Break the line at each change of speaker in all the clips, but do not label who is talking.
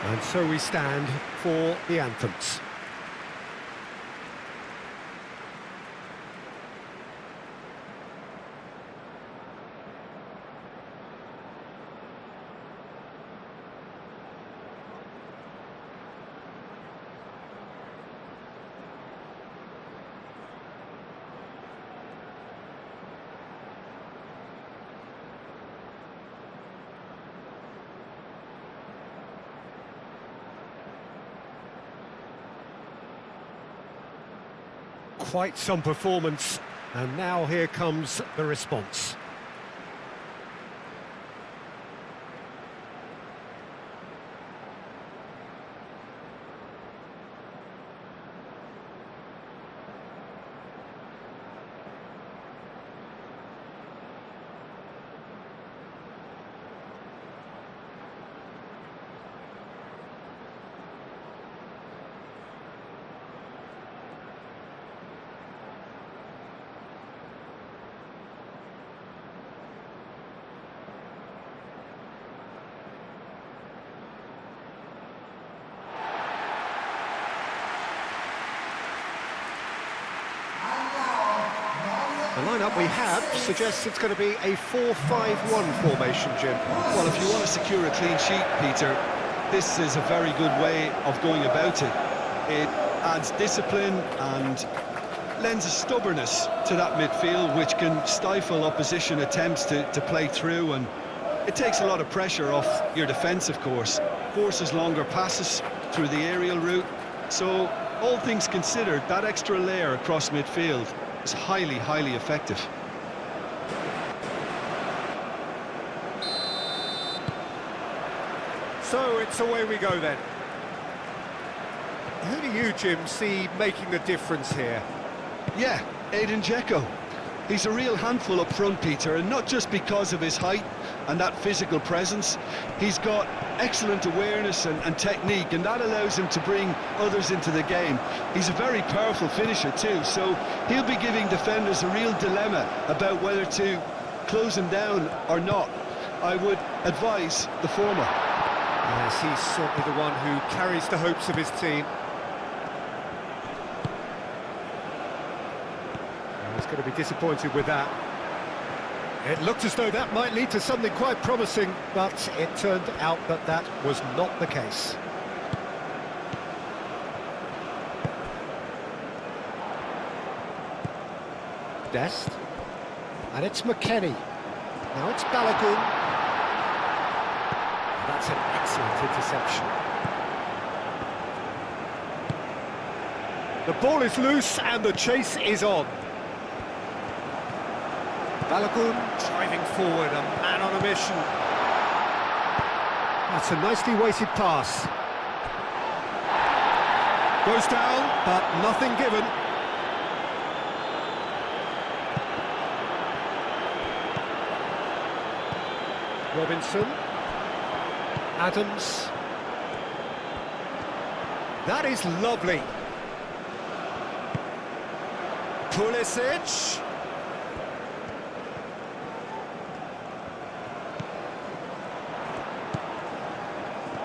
And so we stand for the anthems. Quite some performance, and now here comes the response. The lineup we have suggests it's going to be a 4-5-1 formation, Jim.
Well, if you want to secure a clean sheet, Peter, this is a very good way of going about it. It adds discipline and lends a stubbornness to that midfield, which can stifle opposition attempts to play through, and it takes a lot of pressure off your defence, of course. Forces longer passes through the aerial route. So, all things considered, that extra layer across midfield is highly, highly effective.
So it's away we go then. Who do you, Jim, see making the difference here?
Yeah, Edin Dzeko. He's a real handful up front, Peter, and not just because of his height and that physical presence. He's got excellent awareness and technique, and that allows him to bring others into the game. He's a very powerful finisher too, so he'll be giving defenders a real dilemma about whether to close him down or not. I would advise the former.
Yes, he's certainly the one who carries the hopes of his team. He's going to be disappointed with that. It looked as though that might lead to something quite promising, but it turned out that that was not the case. Dest. And it's McKennie. Now it's Balogun. That's an excellent interception. The ball is loose and the chase is on. Balogun driving forward, a man on a mission. That's a nicely weighted pass. Goes down, but nothing given. Robinson. Adams. That is lovely. Pulisic.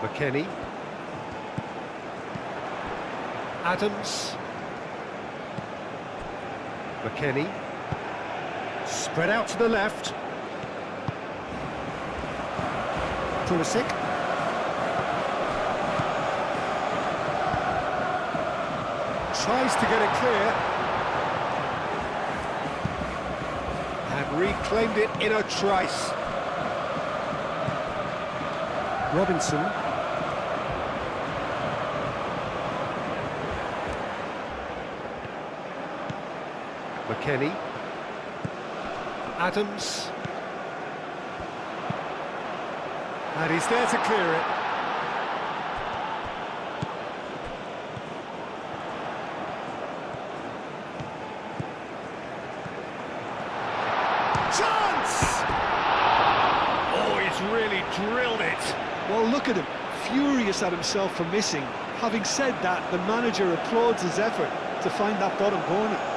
McKennie. Adams. McKennie. Spread out to the left. Pulisic. Tries to get it clear. And reclaimed it in a trice. Robinson. McKennie. Adams. And he's there to clear it. Chance! Oh, he's really drilled it.
Well, look at him, furious at himself for missing. Having said that, the manager applauds his effort to find that bottom corner.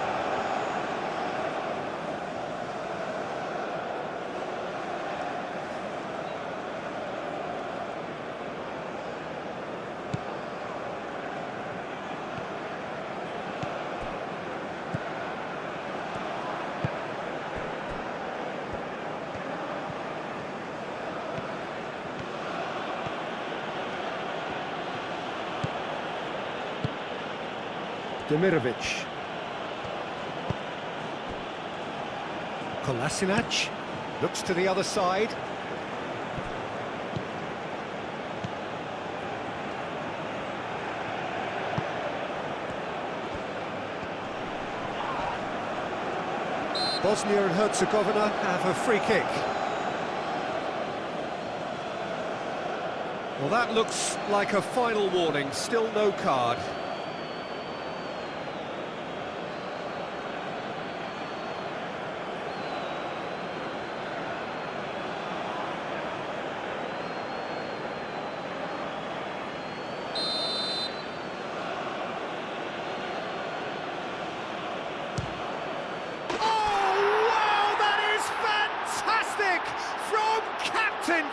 Demirovic. Kolasinac looks to the other side. Bosnia and Herzegovina have a free kick. Well, that looks like a final warning, still no card.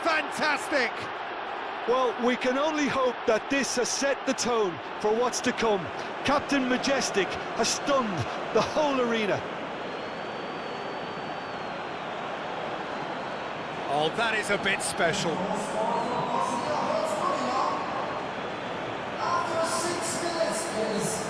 Fantastic!
Well, we can only hope that this has set the tone for what's to come. Captain Majestic has stunned the whole arena.
Oh, that is a bit special.
After 6 minutes, please.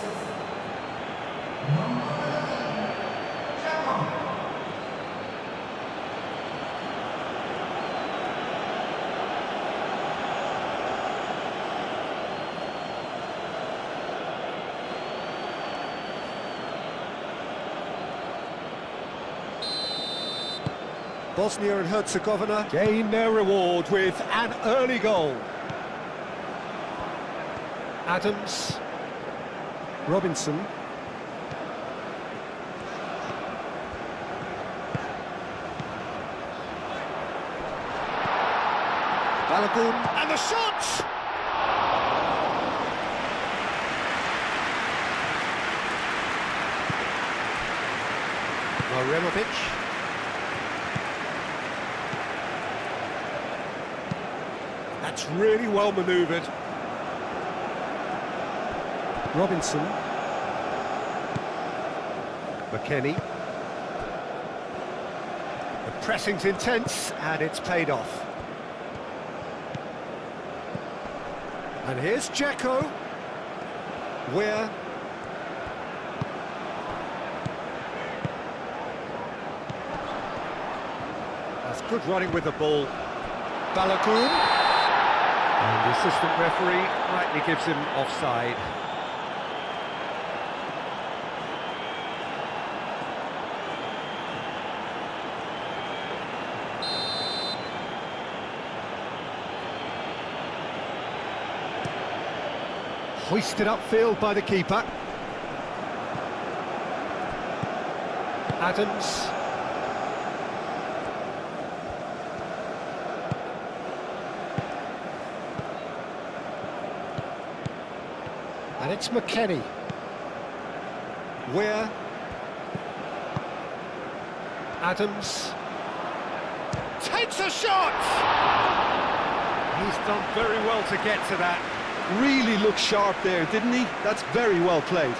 Bosnia and Herzegovina gain their reward with an early goal. Adams. Robinson. Balogun. And the shot! Maremovic. That's really well manoeuvred. Robinson. McKennie. The pressing's intense and it's paid off. And here's Dzeko. Where? That's good running with the ball. Balogun. And the assistant referee rightly gives him offside. Hoisted upfield by the keeper. Adams. And it's McKennie. Where? Adams. Takes a shot! He's done very well to get to that.
Really looked sharp there, didn't he? That's very well played.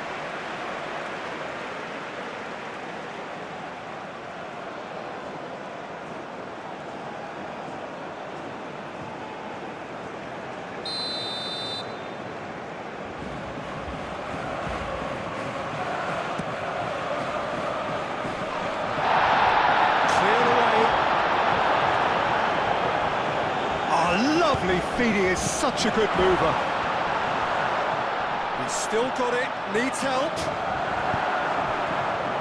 Lovely feeding, is such a good mover. He's still got it, needs help.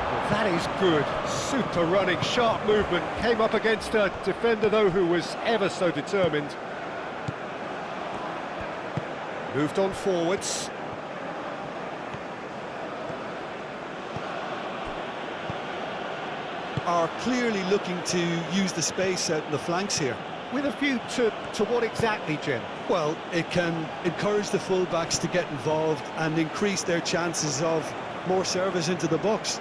Well, that is good, super running, sharp movement. Came up against a defender though who was ever so determined. Moved on forwards.
Are clearly looking to use the space out in the flanks here.
With a view to what exactly, Jim?
Well, it can encourage the full-backs to get involved and increase their chances of more service into the box.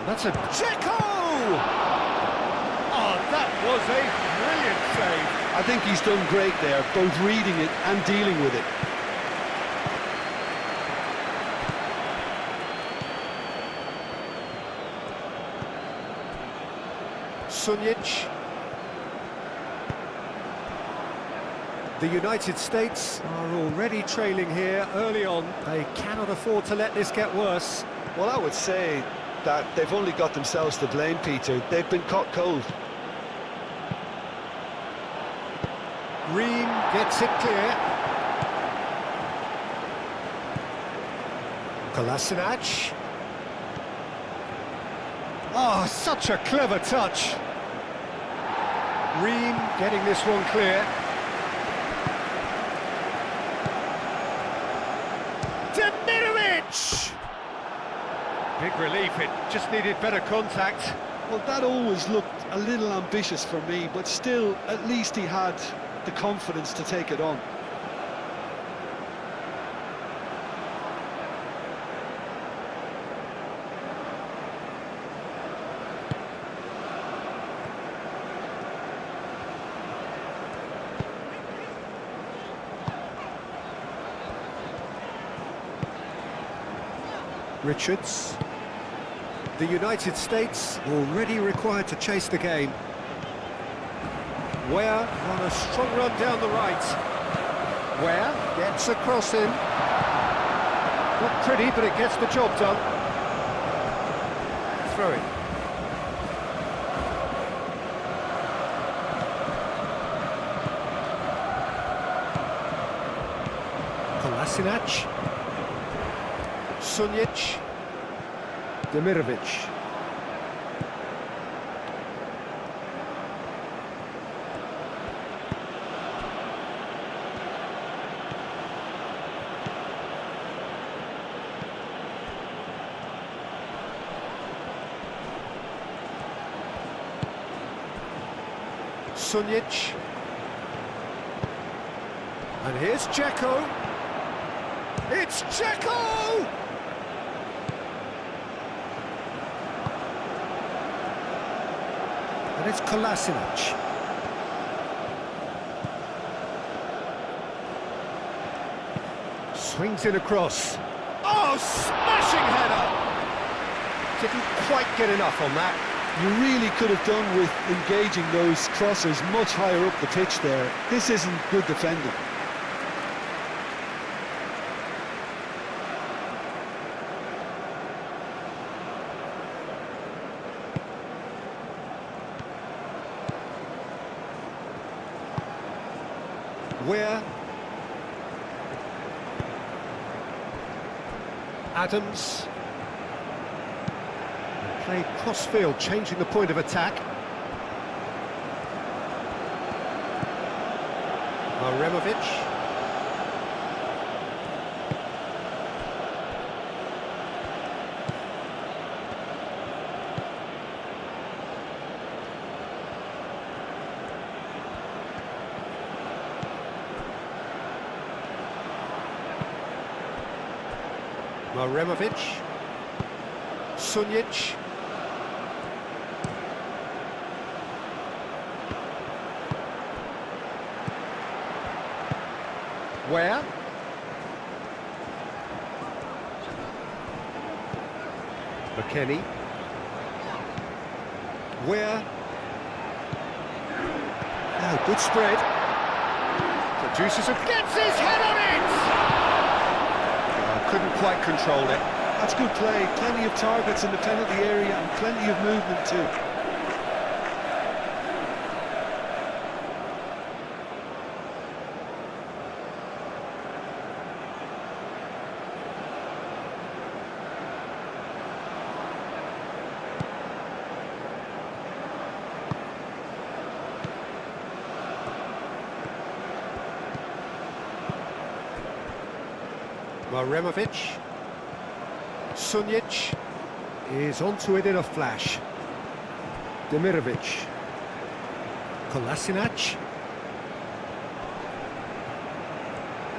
That's a Dzeko! Oh, that was a brilliant save.
I think he's done great there, both reading it and dealing with it.
Sunjic. The United States are already trailing here early on. They cannot afford to let this get worse.
Well, I would say that they've only got themselves to blame, Peter. They've been caught cold.
Ream gets it clear. Kolasinac. Oh, such a clever touch. Ream getting this one clear. Demirovic! Big relief, it just needed better contact.
Well, that always looked a little ambitious for me, but still, at least he had the confidence to take it on.
Richards. The United States already required to chase the game. Ware on a strong run down the right. Ware gets a cross in. Not pretty, but it gets the job done. Throw it. Kolasinac. Sunjic. Demirovic. Sunjic. And here's Dzeko. It's Dzeko! And it's Kolasinac. Swings in across. Oh, smashing header! Didn't quite get enough on that.
You really could have done with engaging those crossers much higher up the pitch there. This isn't good defending.
Where Adams played cross-field, changing the point of attack. Aremovic. Aremovic. Sunjic. Where? McKennie. Where? Oh, good spread. Produces a... Gets his head on it! Oh, couldn't quite control it.
That's good play. Plenty of targets in the penalty area and plenty of movement too.
Aremovic. Sunjic is onto it in a flash. Demirovic. Kolasinac.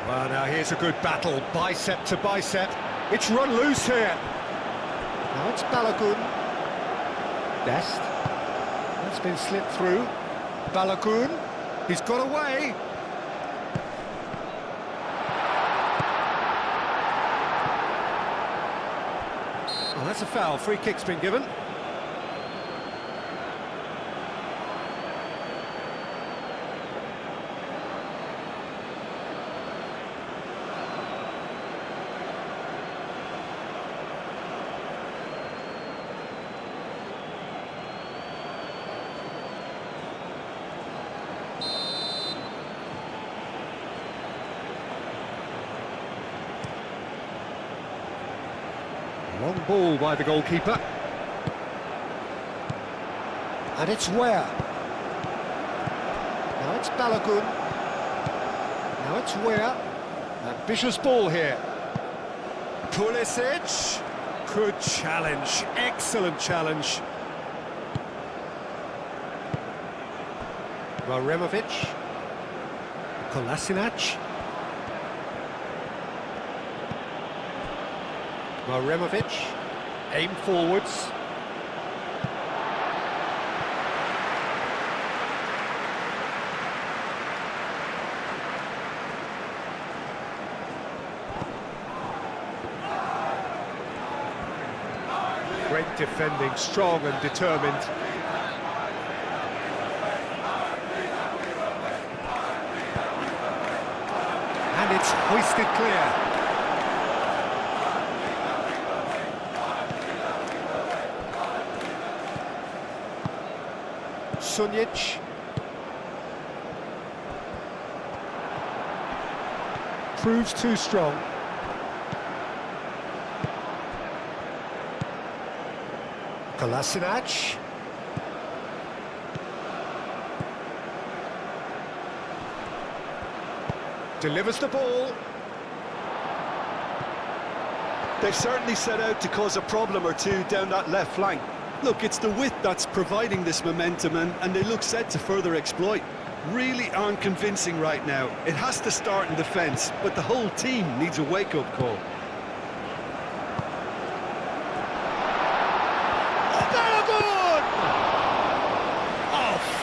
Well, now here's a good battle, bicep to bicep. It's run loose here. Now it's Balogun. Dest. That's been slipped through. Balogun. He's got away. Well, that's a foul. Free kick's been given. Long ball by the goalkeeper. And it's Ware. Now it's Balogun. Now it's Ware. Ambitious ball here. Pulisic. Good challenge. Excellent challenge. Raremovic. Kolasinac. Raremovic. Aim forwards. Great defending, strong and determined. And it's hoisted clear. Sunjic. Proves too strong. Kolasinac. Delivers the ball.
They've certainly set out to cause a problem or two down that left flank. Look, it's the width that's providing this momentum, and they look set to further exploit. Really aren't convincing right now. It has to start in defence, but the whole team needs a wake-up call.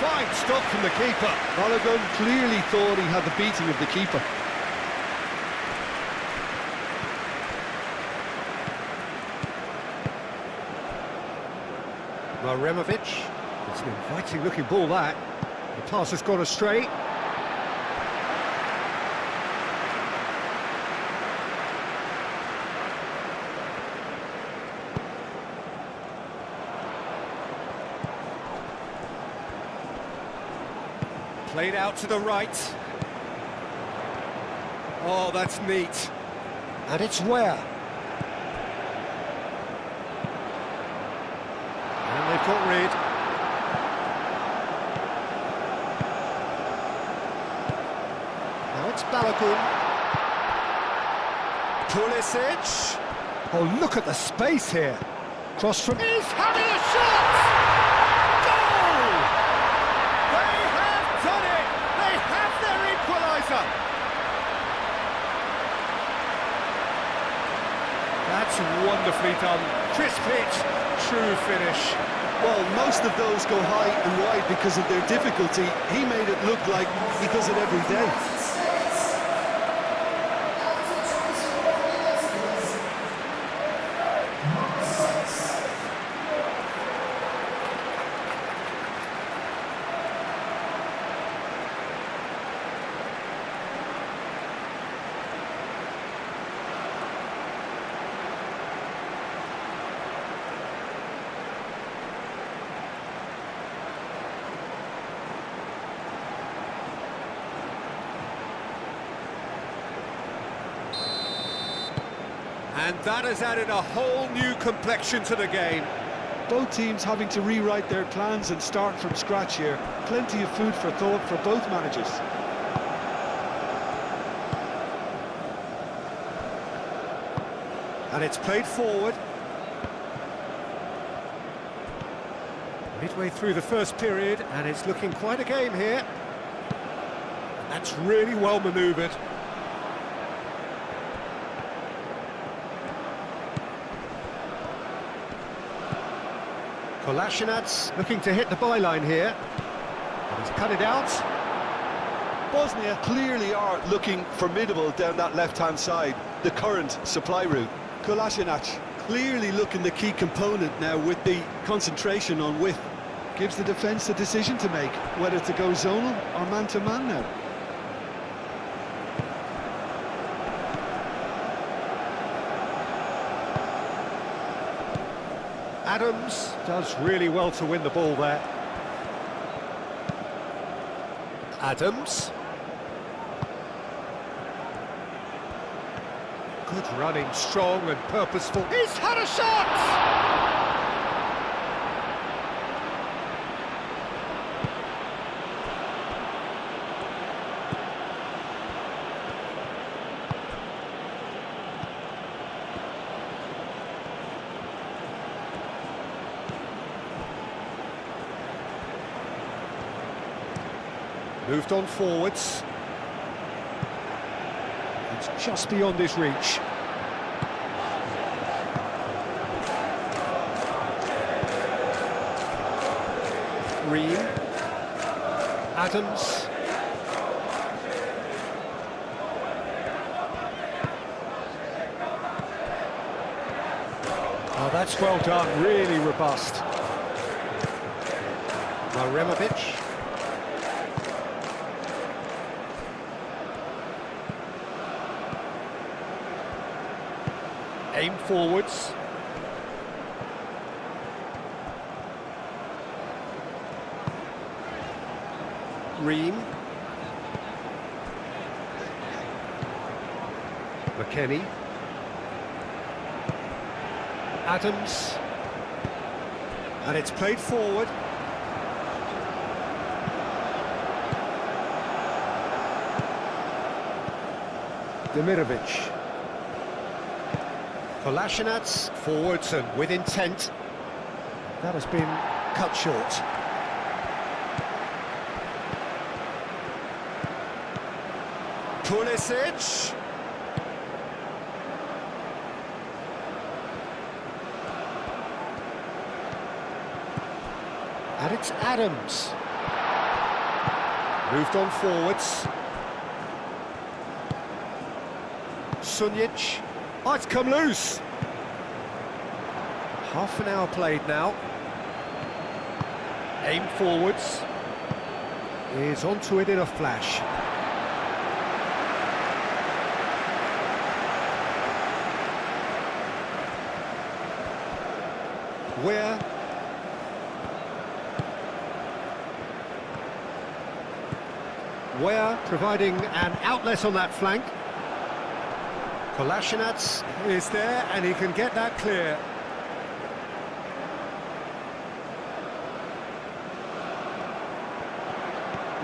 Fine stuff from the keeper.
Balogun clearly thought he had the beating of the keeper.
Raremovic. It's an inviting looking ball that. The pass has gone astray. Played out to the right. Oh, that's neat. And it's Ware. And they've got rid. Now it's Balogun. Pulisic. Oh, look at the space here. Cross from... He's having a shot! That's wonderfully done. Crisp hit, true finish.
Well, most of those go high and wide because of their difficulty. He made it look like he does it every day.
And that has added a whole new complexion to the game.
Both teams having to rewrite their plans and start from scratch here. Plenty of food for thought for both managers.
And it's played forward. Midway through the first period, and it's looking quite a game here. And that's really well manoeuvred. Kolasinac looking to hit the byline here. And he's cut it out.
Bosnia clearly are looking formidable down that left-hand side, the current supply route. Kolasinac clearly looking the key component now with the concentration on width. Gives the defence a decision to make, whether to go zonal or man-to-man now.
Adams does really well to win the ball there. Adams. Good running, strong and purposeful. He's had a shot! Moved on forwards. It's just beyond his reach. Ream. Adams. Oh, that's well done, really robust. Maremovic. Aim forwards. Ream. McKennie. Adams. And it's played forward. Demirovic. Kolasinac, forwards and with intent. That has been cut short. Pulisic. And it's Adams. Moved on forwards. Sunjic. Oh, it's come loose. Half an hour played now. Aim forwards. Is onto it in a flash. Ware providing an outlet on that flank. Kolasinac is there and he can get that clear.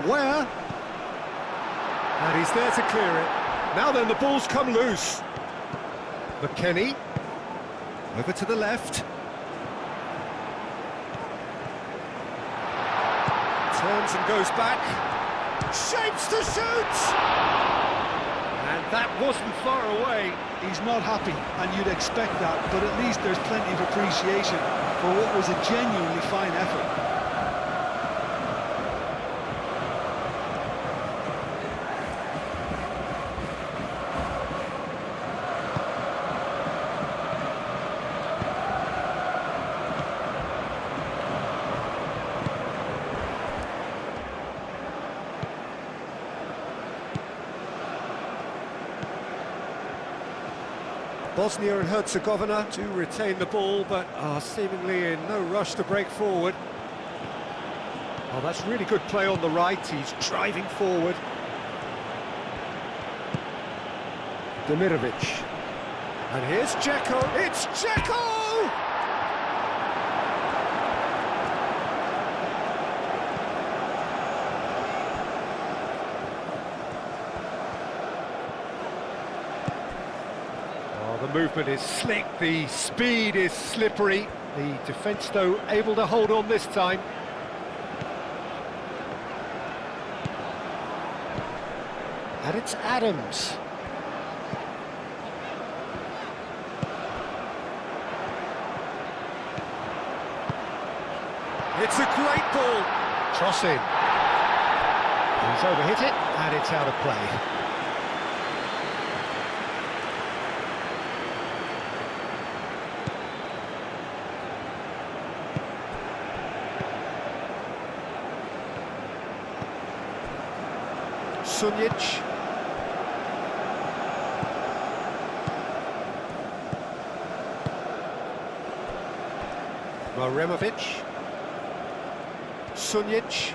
Ware. And he's there to clear it. Now then, the ball's come loose. McKennie. Over to the left. Turns and goes back. Shapes to shoot! And that wasn't far away.
He's not happy, and you'd expect that, but at least there's plenty of appreciation for what was a genuinely fine effort.
Bosnia and Herzegovina do retain the ball, but are seemingly in no rush to break forward. Oh, that's really good play on the right. He's driving forward. Demirovic. And here's Dzeko. It's Dzeko! The movement is slick, the speed is slippery. The defence, though, able to hold on this time. And it's Adams. It's a great ball. Cross in. He's overhit it, and it's out of play. Sunjic. Maremovic. Sunjic.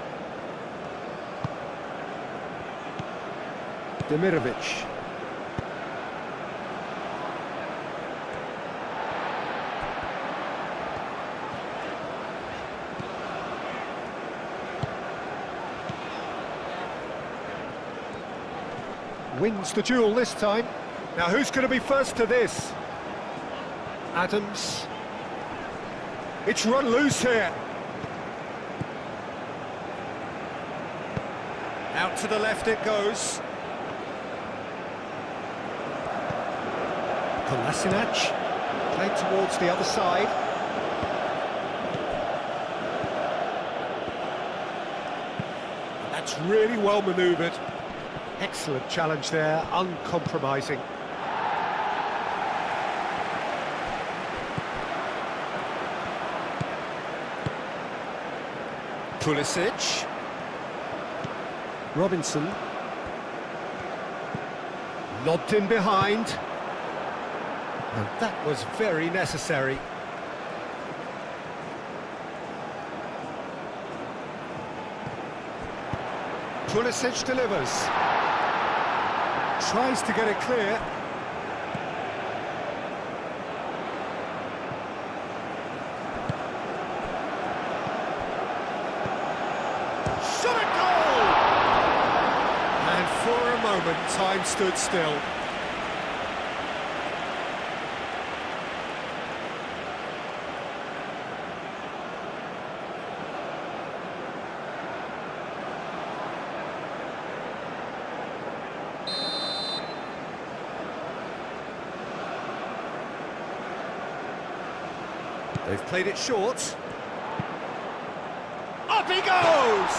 Demirovic. wins the duel this time. Now who's going to be first to this? Adams. It's run loose here. Out to the left it goes. Kolasinac. Played towards the other side. That's really well manoeuvred. Excellent challenge there, uncompromising. Pulisic. Robinson. Lobbed in behind. And that was very necessary. Pulisic delivers. Tries to get it clear. Shot at goal! And for a moment, time stood still. They've played it short. Up he goes!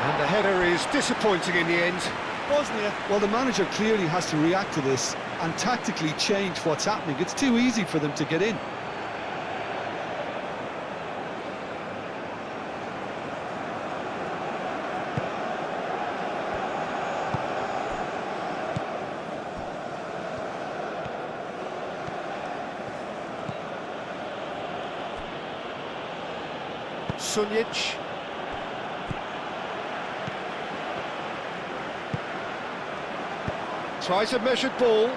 And the header is disappointing in the end.
Bosnia, well, the manager clearly has to react to this and tactically change what's happening. It's too easy for them to get in.
Sunjic. Tries a measured ball.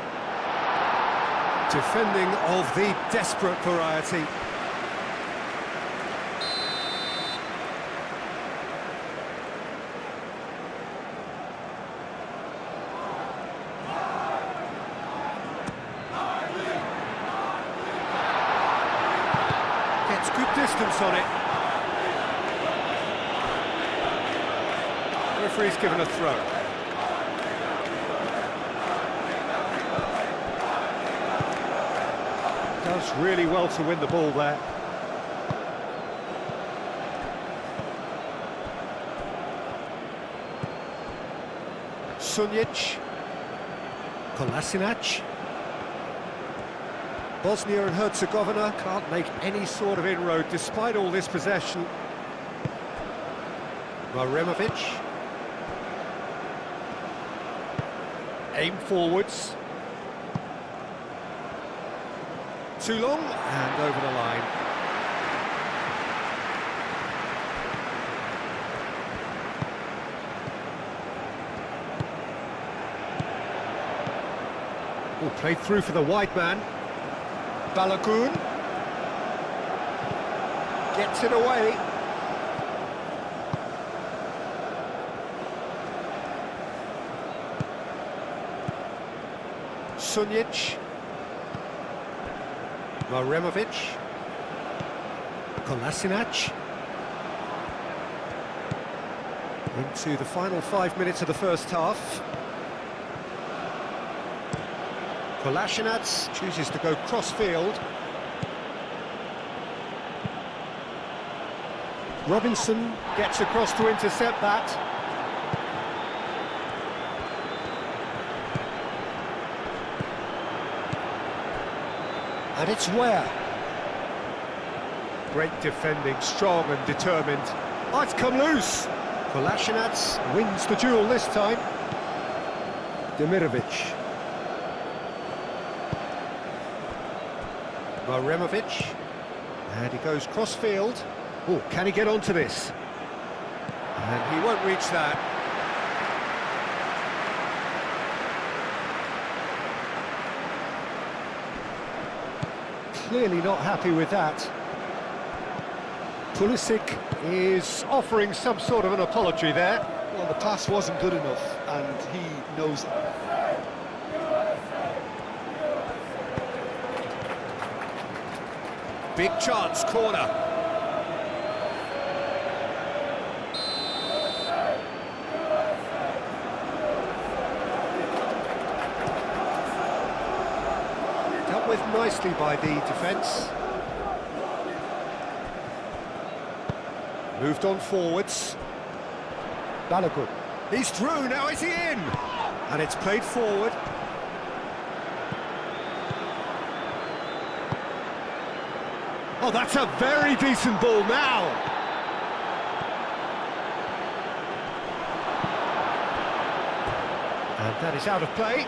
Defending of the desperate variety. Gets good distance on it. The referee's given a throw. Does really well to win the ball there. Sunjic. Kolasinac. Bosnia and Herzegovina can't make any sort of inroad despite all this possession. Maremovic. Aim forwards. Too long and over the line. Oh, played through for the wide man. Balogun gets it away. Sunjic. Maremovic. Kolasinac. Into the final 5 minutes of the first half. Kolasinac chooses to go cross-field. Robinson gets across to intercept that. And it's where? Great defending, strong and determined. Oh, it's come loose. Kolasinac wins the duel this time. Demirovic. Maremovic. And he goes cross-field. Oh, can he get onto this? And he won't reach that. Clearly not happy with that. Pulisic is offering some sort of an apology there.
Well, the pass wasn't good enough, and he knows it.
Big chance, corner. Dealt with nicely by the defence. Moved on forwards. Balogun. He's through, now is he in? And it's played forward. Oh, that's a very decent ball now. And that is out of play.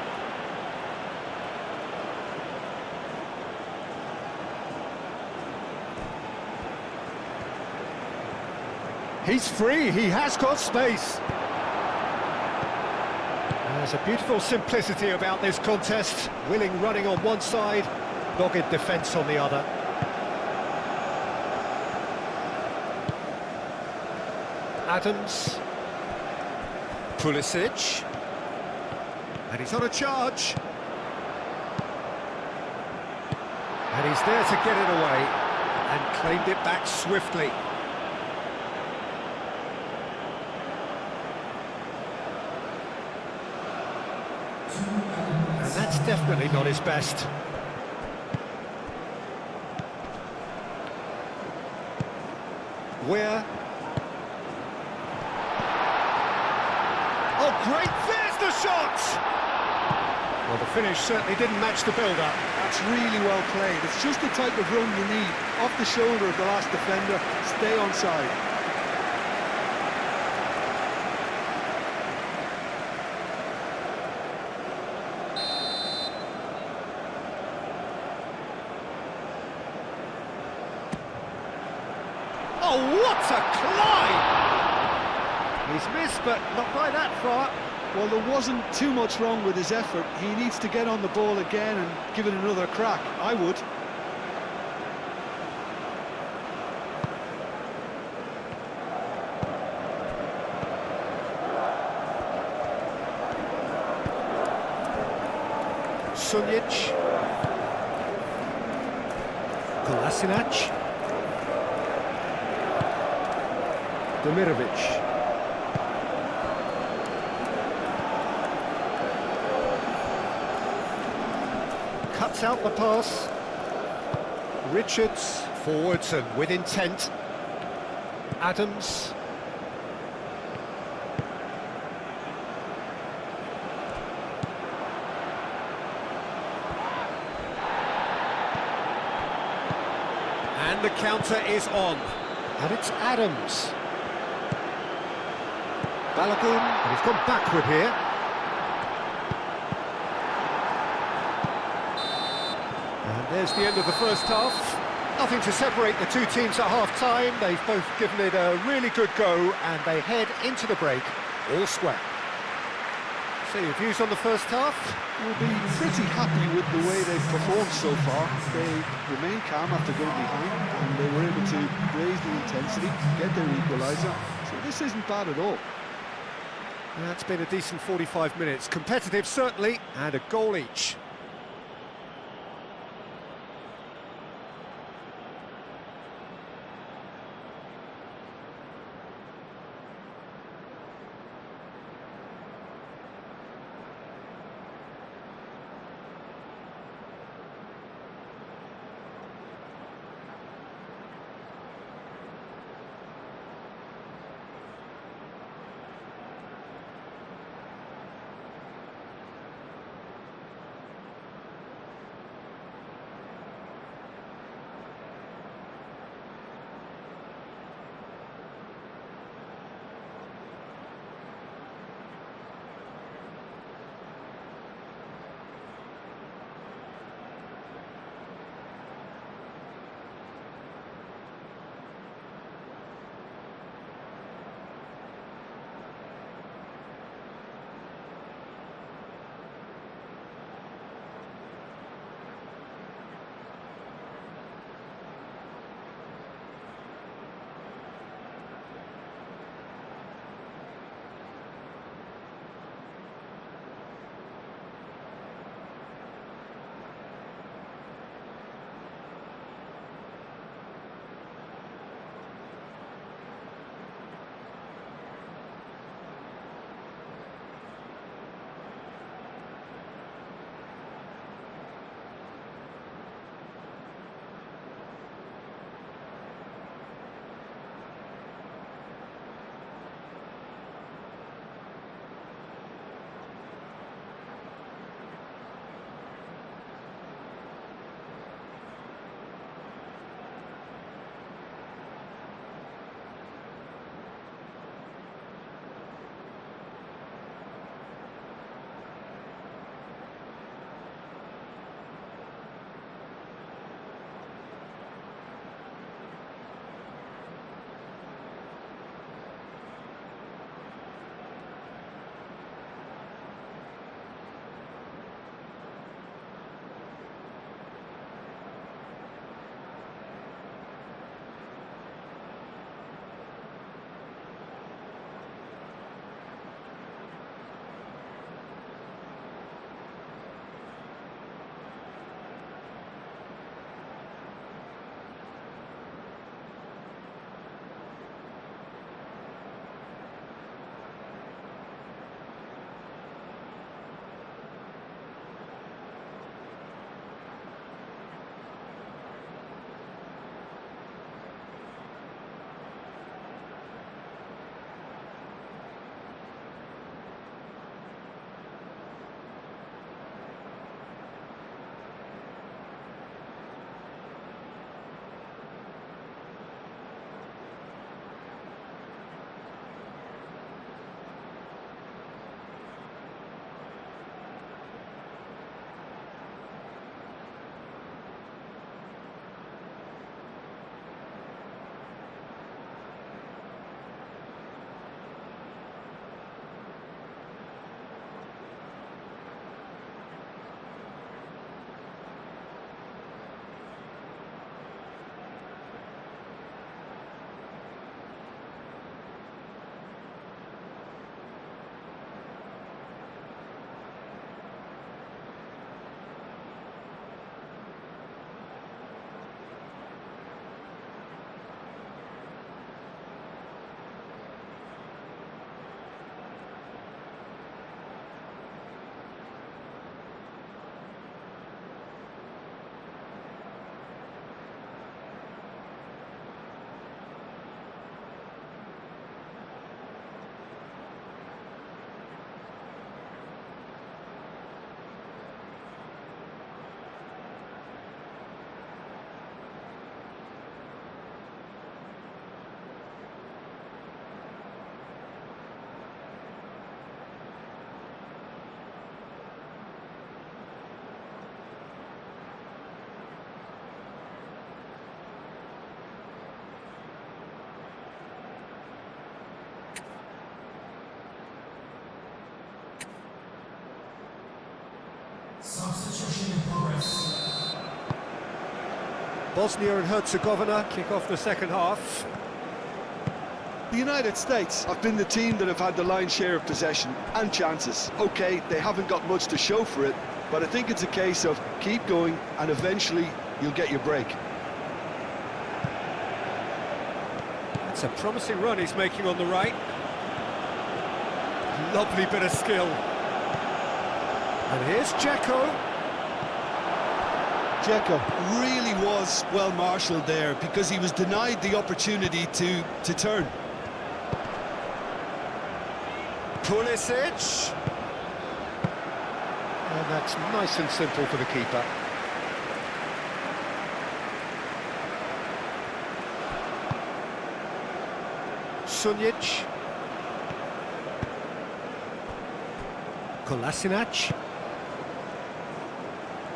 He's free, he has got space. There's a beautiful simplicity about this contest. Willing running on one side, dogged defence on the other. Adams. Pulisic. And he's on a charge. And he's there to get it away. And claimed it back swiftly. And that's definitely not his best. Where? Oh, great! There's the shot! Well, the finish certainly didn't match the build-up.
That's really well played. It's just the type of run you need. Off the shoulder of the last defender, stay onside.
Oh, what a climb! He's missed, but not by that far.
Well, there wasn't too much wrong with his effort. He needs to get on the ball again and give it another crack. I would.
Sunjic. Kolasinac. Demirovic. Cuts out the pass. Richards forwards and with intent. Adams. And the counter is on. And it's Adams. Balogun, and he's gone backward here. And there's the end of the first half. Nothing to separate the two teams at half-time. They've both given it a really good go, and they head into the break all square. So your views on the first half?
We'll be pretty happy with the way they've performed so far. They remained calm after going behind, and they were able to raise the intensity, get their equaliser. So this isn't bad at all.
That's been a decent 45 minutes. Competitive, certainly, and a goal each.
Substitution in progress.
Bosnia and Herzegovina kick off the second half.
The United States have been the team that have had the lion's share of possession and chances. Okay, they haven't got much to show for it, but I think it's a case of keep going and eventually you'll get your break.
It's a promising run he's making on the right. Lovely bit of skill. And here's Dzeko.
Dzeko really was well marshalled there because he was denied the opportunity to turn.
Pulisic. And that's nice and simple for the keeper. Sunjic. Kolasinac.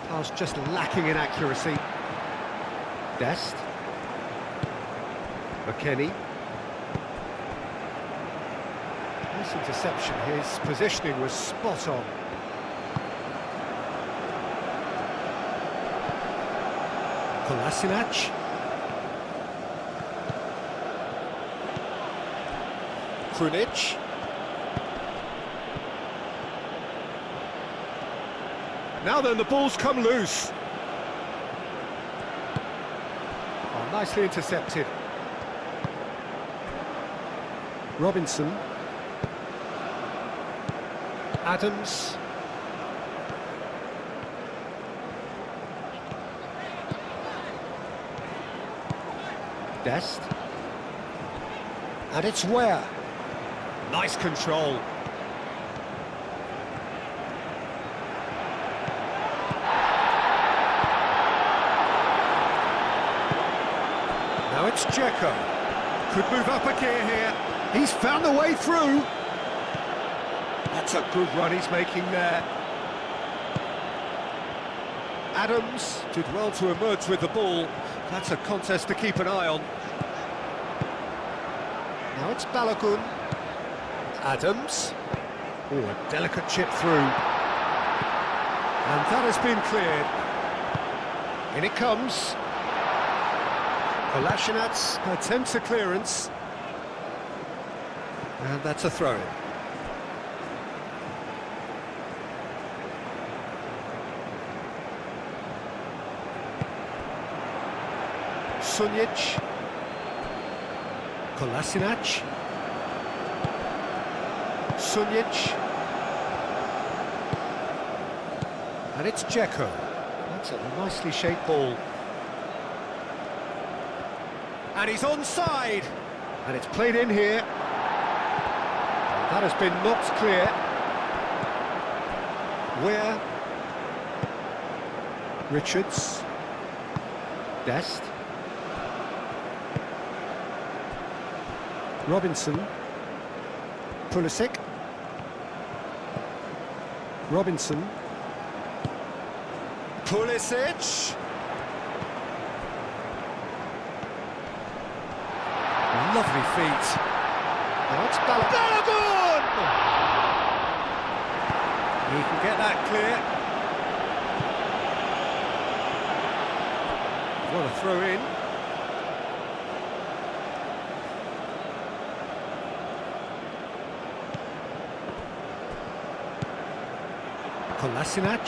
Pass just lacking in accuracy. Dest. McKennie. Nice interception. His positioning was spot on. Kolasinac. Krunic. Now then, the ball's come loose. Oh, nicely intercepted. Robinson. Adams. Dest. And it's Ware. Nice control. Now it's Dzeko. Could move up a gear here. He's found a way through. That's a good run he's making there. Adams did well to emerge with the ball. That's a contest to keep an eye on. Now it's Balogun. Adams. Oh, a delicate chip through. And that has been cleared. In it comes. Kolasinac attempts a clearance. And that's a throw-in. Sunjic. Kolasinac. Sunjic. And it's Dzeko. That's a nicely shaped ball. And he's onside. And it's played in here. And that has been knocked clear. Ware. Richards. Dest. Robinson. Pulisic. Robinson. Pulisic. Lovely feet. Now it's Balogun! He can get that clear. What a throw in. Kolasinac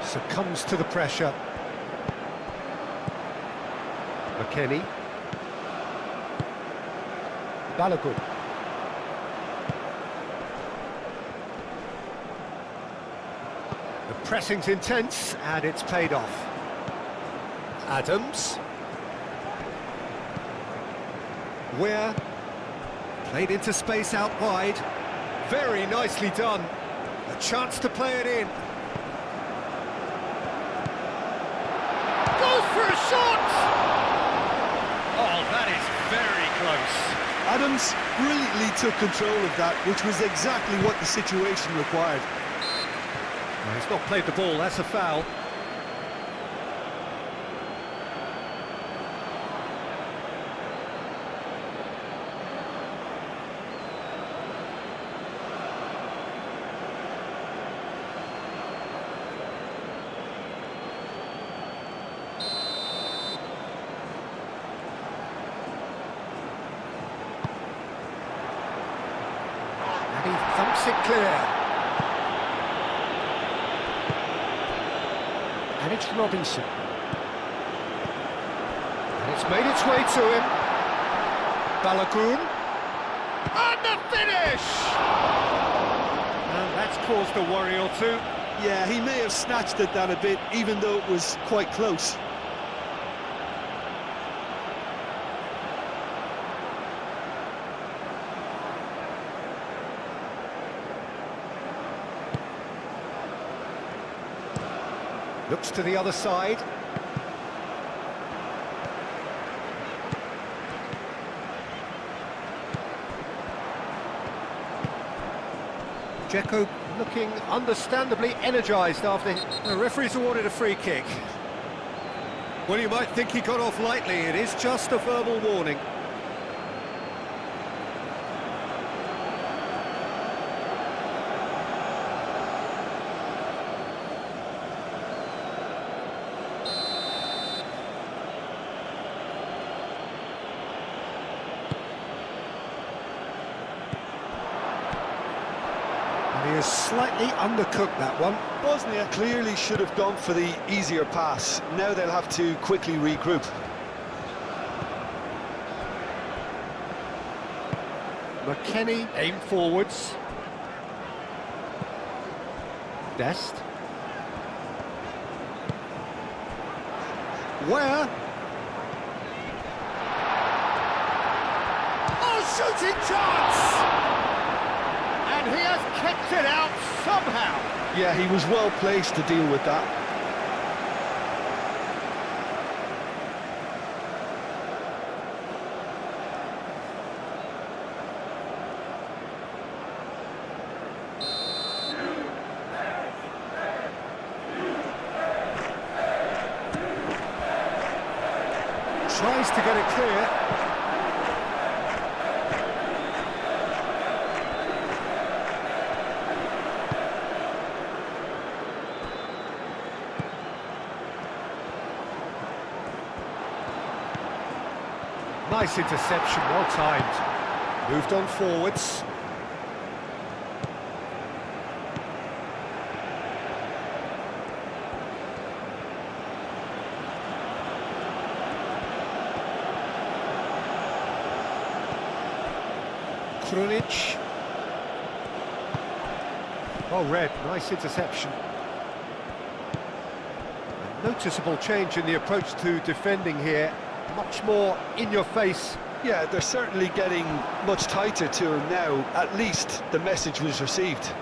succumbs to the pressure. McKennie. Balogun. The pressing's intense and it's paid off. Adams. Ware. Played into space out wide. Very nicely done. A chance to play it in. Goes for a shot! Oh, that is very close.
Adams brilliantly took control of that, which was exactly what the situation required.
Well, he's not played the ball, that's a foul. And he thumps it clear. And it's Robinson. And it's made its way to him. Balogun. And the finish! And that's caused a worry or two.
Yeah, he may have snatched at that a bit, even though it was quite close.
Looks to the other side. Dzeko looking understandably energised after the referee's awarded a free kick. Well, you might think he got off lightly. It is just a verbal warning. He has slightly undercooked that one.
Bosnia clearly should have gone for the easier pass. Now they'll have to quickly regroup.
McKennie aim forwards. Dest. Where? Oh, shooting chance! And he has kept it out somehow.
Yeah, he was well placed to deal with that.
Tries to get it clear. Nice interception, well timed. Moved on forwards. Krunic. Oh, Red, nice interception. A noticeable change in the approach to defending here. Much more in your face.
Yeah, they're certainly getting much tighter to him now. At least the message was received.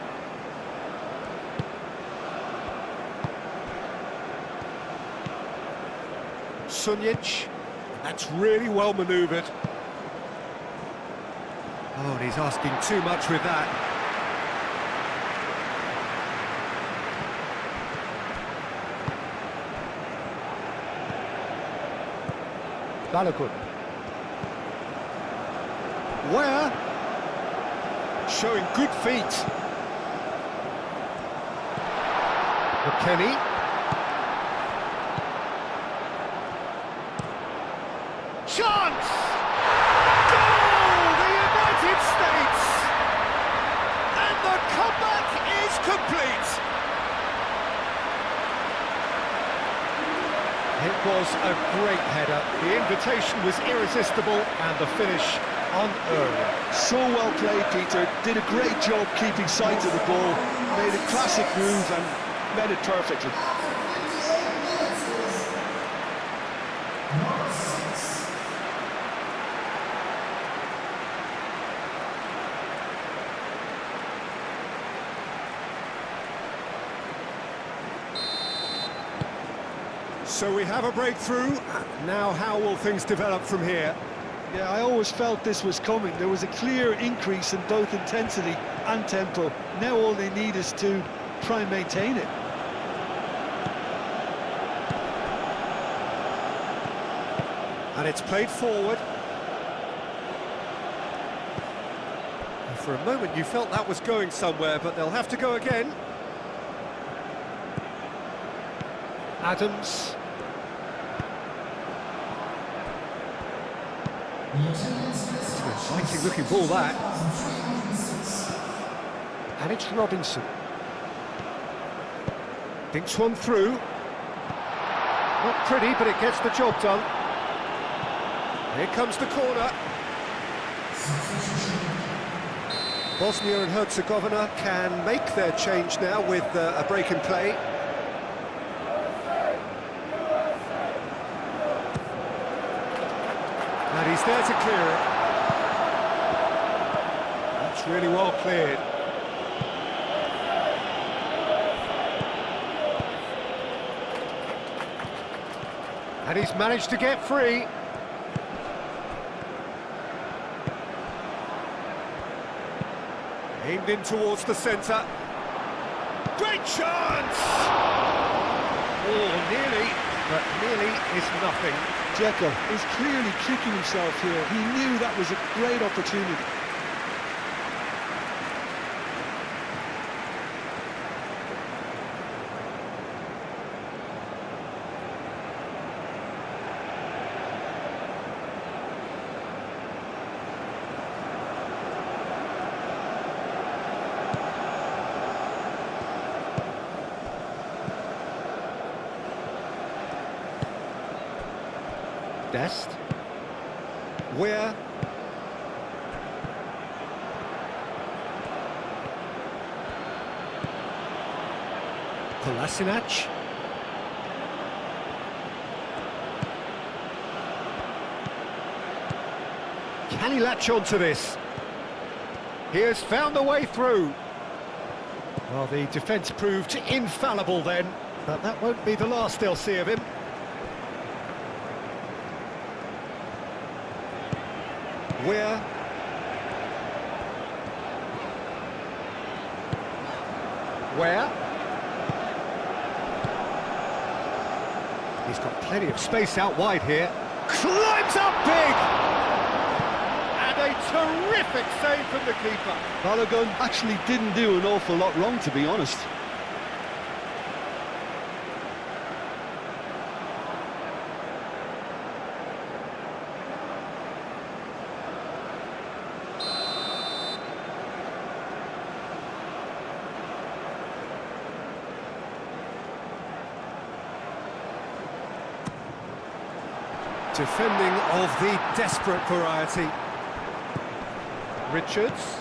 Sunic. That's really well manoeuvred. Oh, and he's asking too much with that. Balogun. Where? Showing good feet. McKennie. Chance! Goal! The United States! And the comeback is complete! It was a great header. The invitation was irresistible and the finish unearned.
So well played, Peter. Did a great job keeping sight of the ball. Made a classic move and met it perfectly.
So we have a breakthrough. Now how will things develop from here?
Yeah, I always felt this was coming. There was a clear increase in both intensity and tempo. Now all they need is to try and maintain it.
And it's played forward. And for a moment you felt that was going somewhere, but they'll have to go again. Adams. It's an exciting looking ball, that. And it's Robinson. Dinks one through. Not pretty, but it gets the job done. Here comes the corner. Bosnia and Herzegovina can make their change now with a break in play. And he's there to clear it. That's really well cleared. And he's managed to get free. Aimed in towards the centre. Great chance! Oh, nearly, but nearly is nothing.
Dzeko is clearly kicking himself here. He knew that was a great opportunity.
Dest. Where? Kolasinac. Can he latch on to this? He has found a way through. Well, the defence proved infallible then, but that won't be the last they'll see of him. Where? Where? He's got plenty of space out wide here. Climbs up big! And a terrific save from the keeper.
Balogun actually didn't do an awful lot wrong, to be honest.
Defending of the desperate variety. Richards.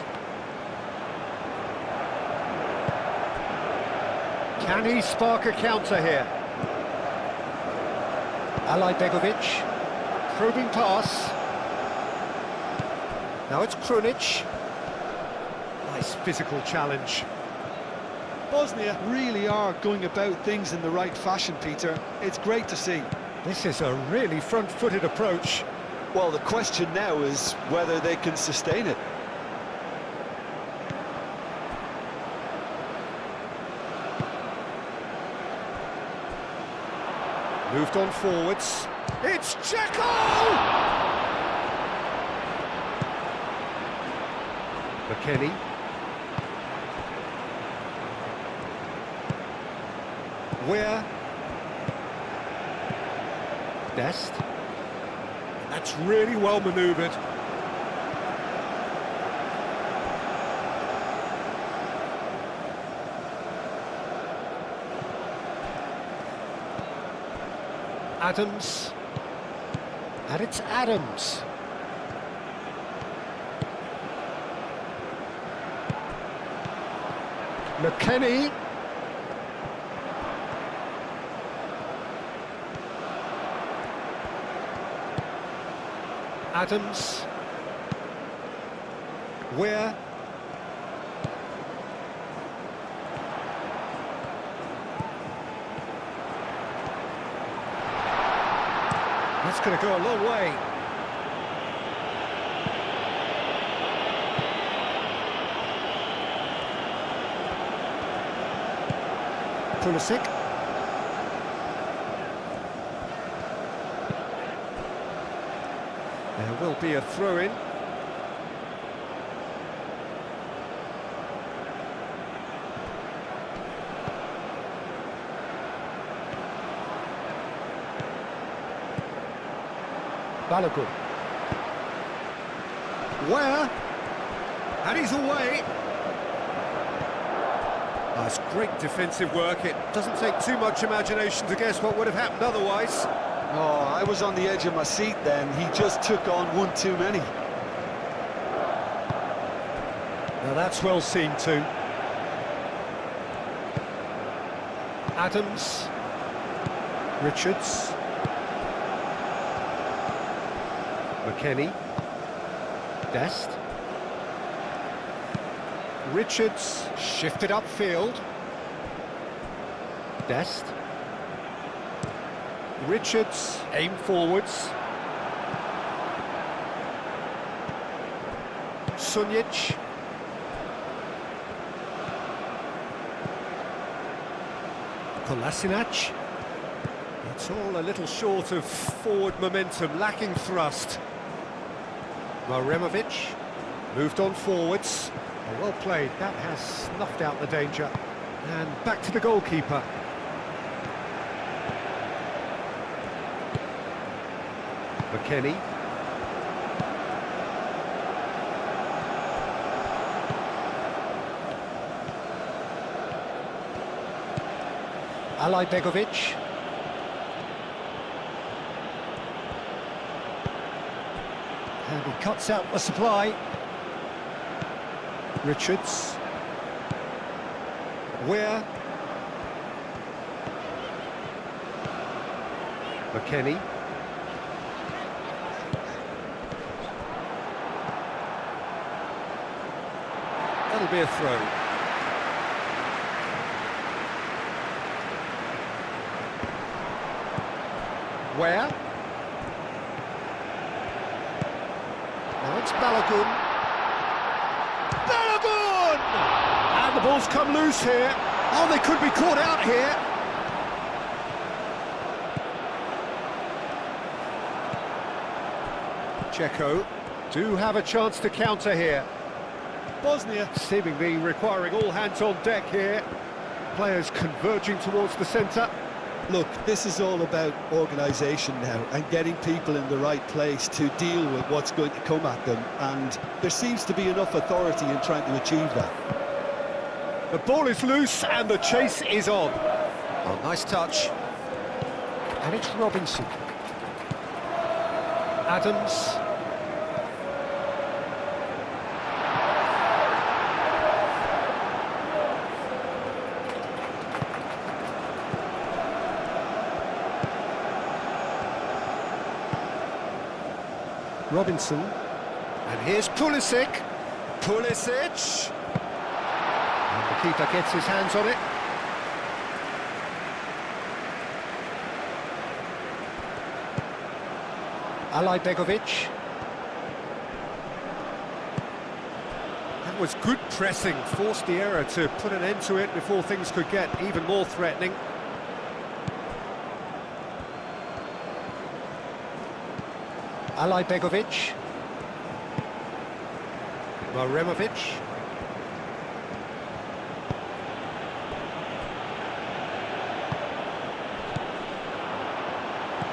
Can he spark a counter here? Begovic. Probing pass. Now it's Krunic. Nice physical challenge.
Bosnia really are going about things in the right fashion, Peter. It's great to see.
This is a really front-footed approach.
Well, the question now is whether they can sustain it.
Moved on forwards. It's Dzeko! McKennie. Where? Dest. That's really well manoeuvred. Adams. And it's Adams. McKennie. Adams. Where? That's going to go a long way. Pulisic. There will be a throw-in. Balogun. Where? And he's away. Oh, it's great defensive work. It doesn't take too much imagination to guess what would have happened otherwise.
Oh, I was on the edge of my seat then. He just took on one too many.
Now that's well seen too. Adams. Richards. McKennie. Dest. Richards shifted upfield. Dest. Richards aim forwards. Sunjic. Kolasinac. It's all a little short of forward momentum, lacking thrust. Maremovic moved on forwards. Oh, well played, that has snuffed out the danger. And back to the goalkeeper. McKennie. Begovic. And he cuts out the supply. Richards. Where? McKennie. That'll be a throw. Where? Now it's Balogun. Balogun! And the ball's come loose here. Oh, they could be caught out here. Checo do have a chance to counter here. Bosnia seemingly requiring all hands on deck here. Players converging towards the centre.
Look, this is all about organisation now and getting people in the right place to deal with what's going to come at them, and there seems to be enough authority in trying to achieve that.
The ball is loose and the chase is on. Oh, nice touch. And it's Robinson. Adams. Robinson. And here's Pulisic. Pulisic. And the keeper gets his hands on it. Begovic. That was good pressing, forced the error to put an end to it before things could get even more threatening. Begovic. Maremovic.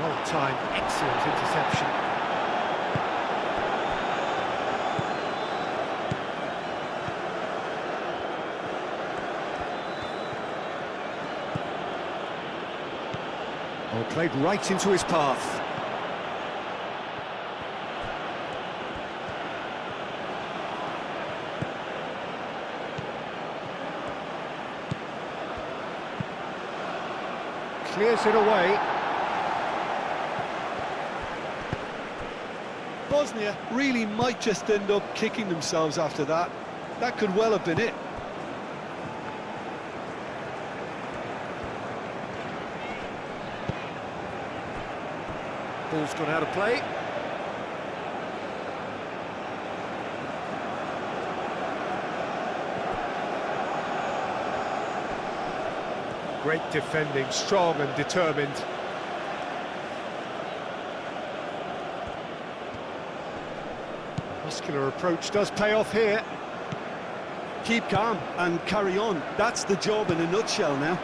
Well timed, excellent interception. Well, played right into his path. Clears it away.
Bosnia really might just end up kicking themselves after that. That could well have been it.
Ball's gone out of play. Great defending, strong and determined. Muscular approach does pay off here.
Keep calm and carry on. That's the job in a nutshell now.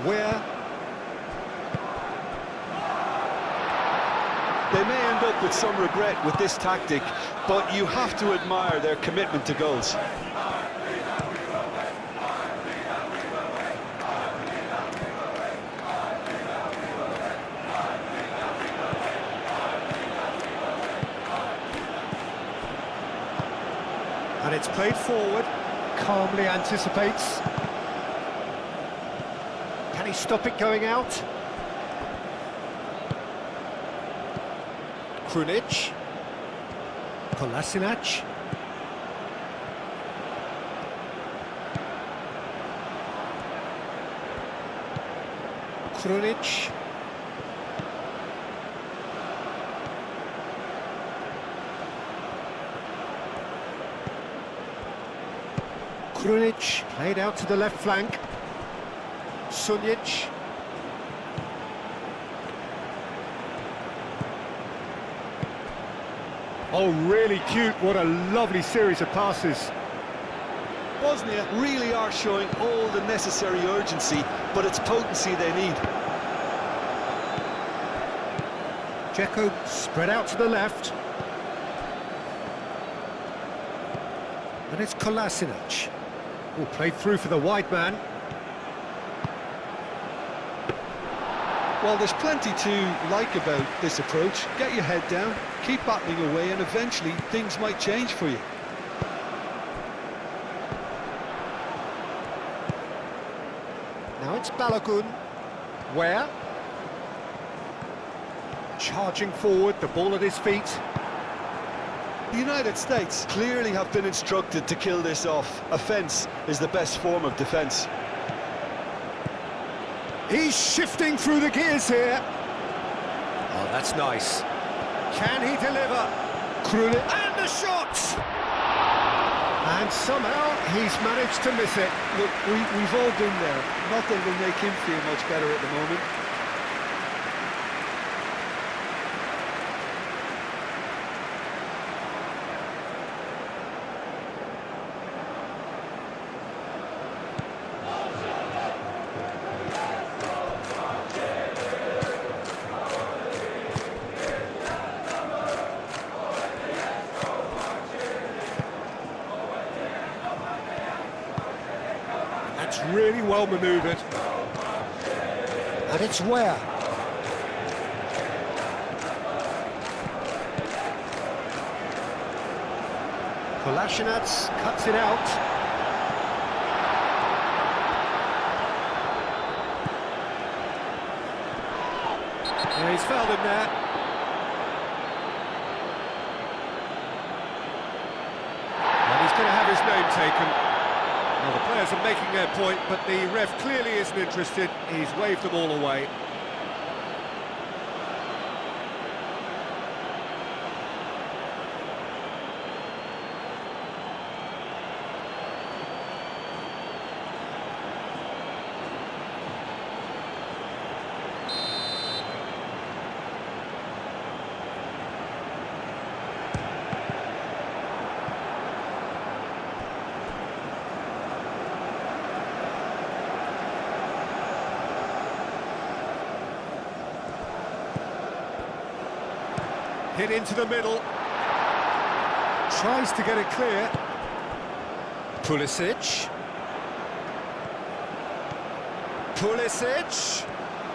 Where?
They may end up with some regret with this tactic, but you have to admire their commitment to goals.
And it's played forward, calmly anticipates. Can he stop it going out? Krunic. Kolasinac. Krunic. Krunic played out to the left flank. Sunic. Oh, really cute. What a lovely series of passes.
Bosnia really are showing all the necessary urgency, but it's potency they need.
Dzeko spread out to the left. And it's Kolasinac. Oh, played through for the wide man.
Well, there's plenty to like about this approach. Get your head down, keep battling away, and eventually things might change for you.
Now it's Balogun. Where? Charging forward, the ball at his feet.
The United States clearly have been instructed to kill this off. Offence is the best form of defence.
He's shifting through the gears here. Oh, that's nice. Can he deliver? Krunic, and the shot! And somehow he's managed to miss it.
Look, we've all been there. Nothing will make him feel much better at the moment.
That's really well manoeuvred. And it's where? Kolasinac cuts it out. Yeah, he's fouled him there. And he's going to have his name taken. Well, the players are making their point, but the ref clearly isn't interested. He's waved them all away. Hit into the middle. Tries to get it clear. Pulisic. Pulisic.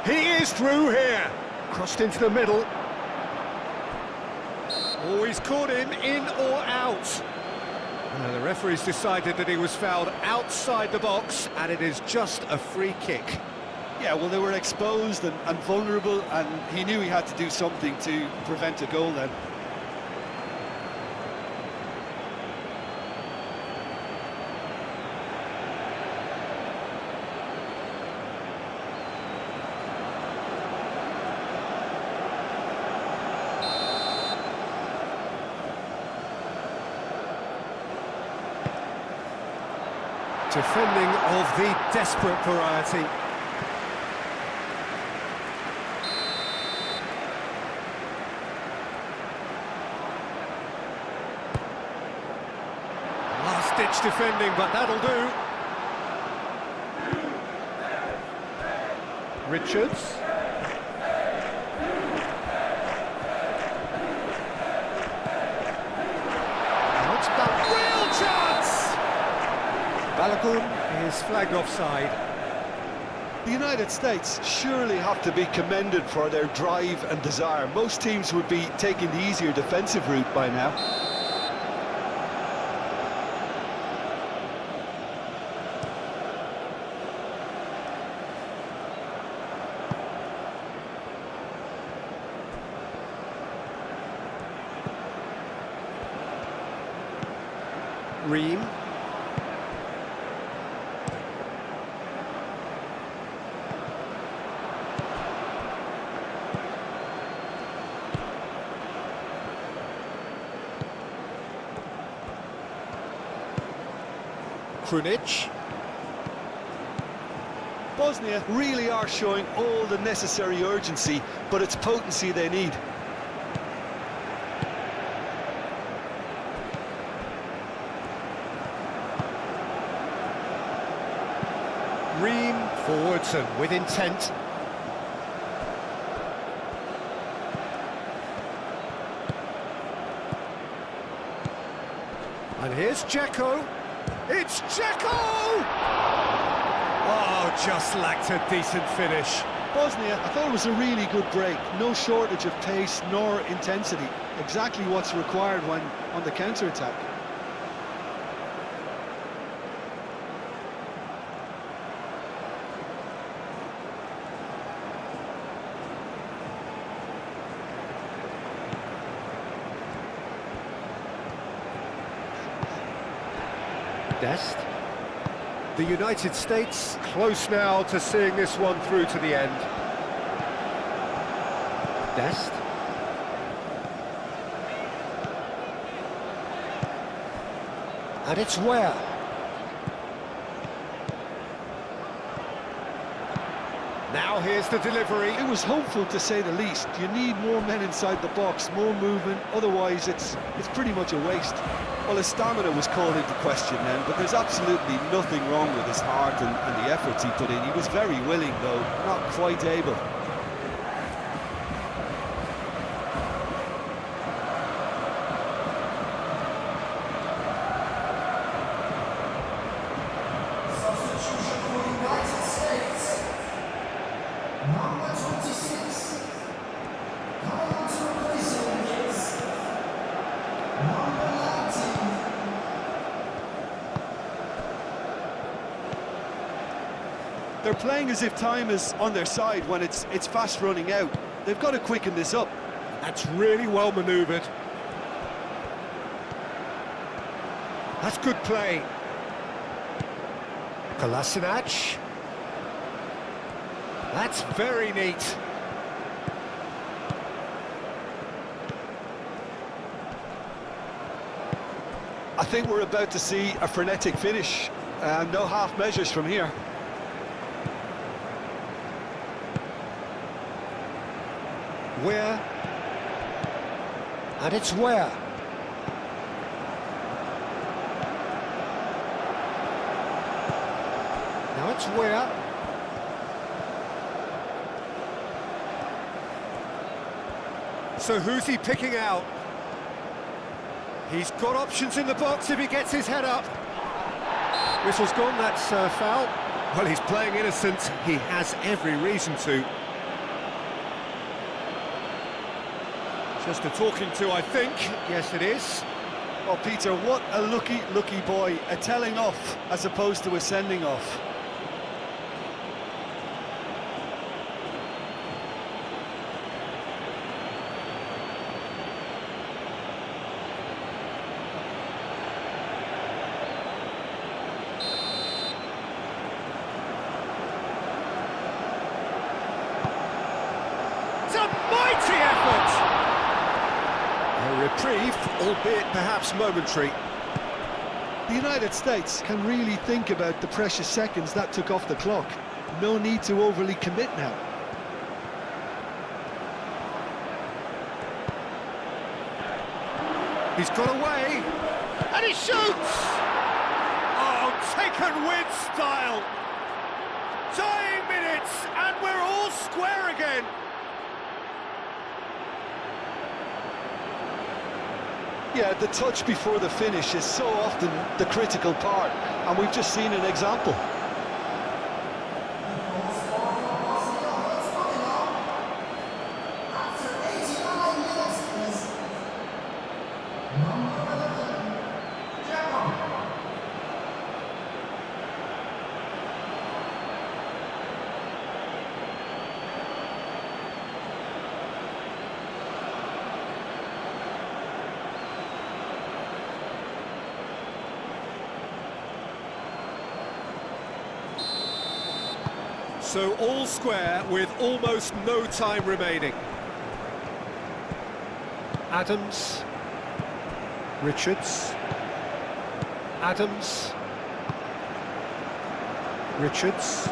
He is through here. Crossed into the middle. Oh, he's caught him in or out. The referee's decided that he was fouled outside the box, and it is just a free kick.
Yeah, well, they were exposed and vulnerable, and he knew he had to do something to prevent a goal then.
Defending of the desperate variety. Last-ditch defending, but that'll do. Richards. Balogun is flagged offside.
The United States surely have to be commended for their drive and desire. Most teams would be taking the easier defensive route by now.
Ream. Krunic.
Bosnia really are showing all the necessary urgency, but it's potency they need.
Ream forwards and with intent. And here's Dzeko. It's Dzeko! Oh, just lacked a decent finish.
Bosnia, I thought it was a really good break. No shortage of pace nor intensity. Exactly what's required when on the counter-attack.
Dest. The United States close now to seeing this one through to the end. Dest. And it's where? Now here's the delivery.
It was hopeful to say the least. You need more men inside the box, more movement, otherwise it's pretty much a waste. Well, his stamina was called into question then, but there's absolutely nothing wrong with his heart and the efforts he put in. He was very willing, though, not quite able.
Substitution for the United States. Number 26. Coming on to replace him is number 19.
They're playing as if time is on their side when it's fast running out. They've got to quicken this up.
That's really well manoeuvred. That's good play. Kolasinac. That's very neat.
I think we're about to see a frenetic finish. No half measures from here.
Where? And it's where? Now it's where? So who's he picking out? He's got options in the box if he gets his head up. Whistle's gone, that's foul. Well, he's playing innocent. He has every reason to. Just a talking to, I think. Yes, it is.
Oh, Peter, what a lucky boy. A telling off as opposed to a sending off.
It's a mighty effort! A reprieve, albeit perhaps momentary.
The United States can really think about the precious seconds that took off the clock. No need to overly commit now.
He's got away, and he shoots! Oh, taken with style! Dying minutes, and we're all square again!
Yeah, the touch before the finish is so often the critical part, and we've just seen an example.
After 89 minutes, please. Number 11, Jacob.
So all square with almost no time remaining. Adams. Richards. Adams. Richards.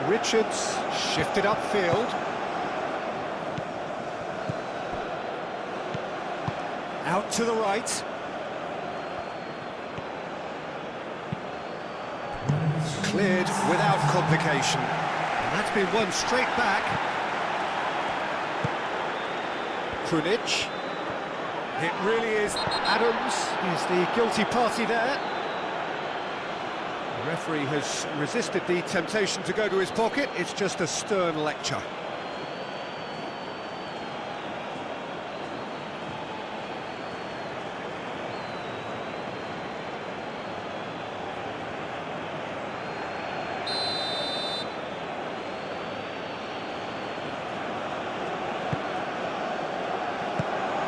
Richards shifted upfield. Out to the right. Cleared without complication. And that's been won straight back. Krunic. It really is Adams is the guilty party there. The referee has resisted the temptation to go to his pocket. It's just a stern lecture.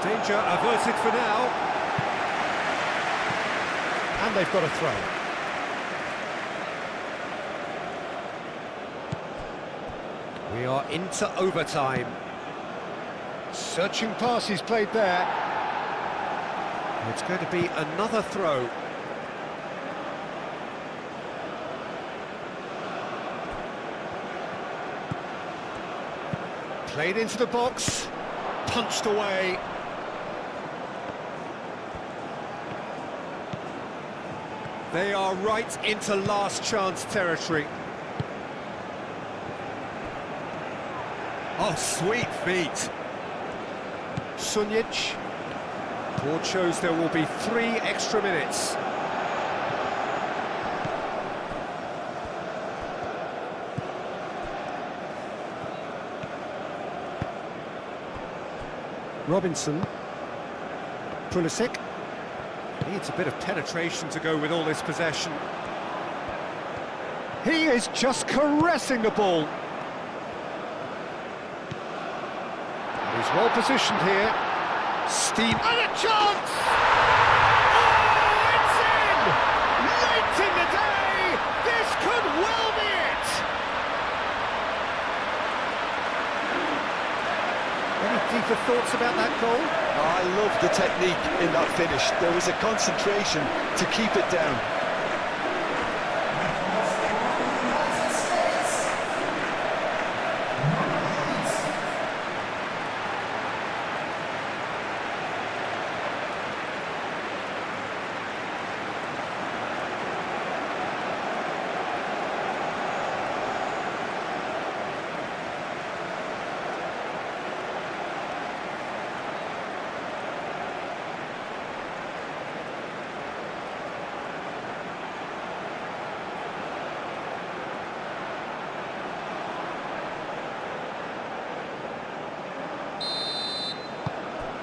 Danger averted for now. And they've got a throw. We are into overtime. Searching pass is played there. It's going to be another throw. Played into the box. Punched away. They are right into last chance territory. Oh, sweet feet. Sunic. Board shows there will be 3 extra minutes. Robinson. Pulisic. Needs a bit of penetration to go with all this possession. He is just caressing the ball. And he's well positioned here. Steam and a chance! Oh, it's in! Late in the day! This could well be it! Any deeper thoughts about that goal?
I love the technique in that finish. There was a concentration to keep it down.
United States. Number 8.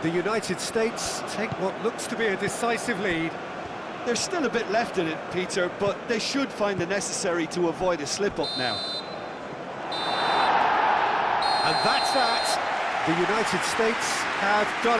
The United States take what looks to be a decisive lead.
There's still a bit left in it, Peter, but they should find the necessary to avoid a slip-up now.
And that's that. The United States have done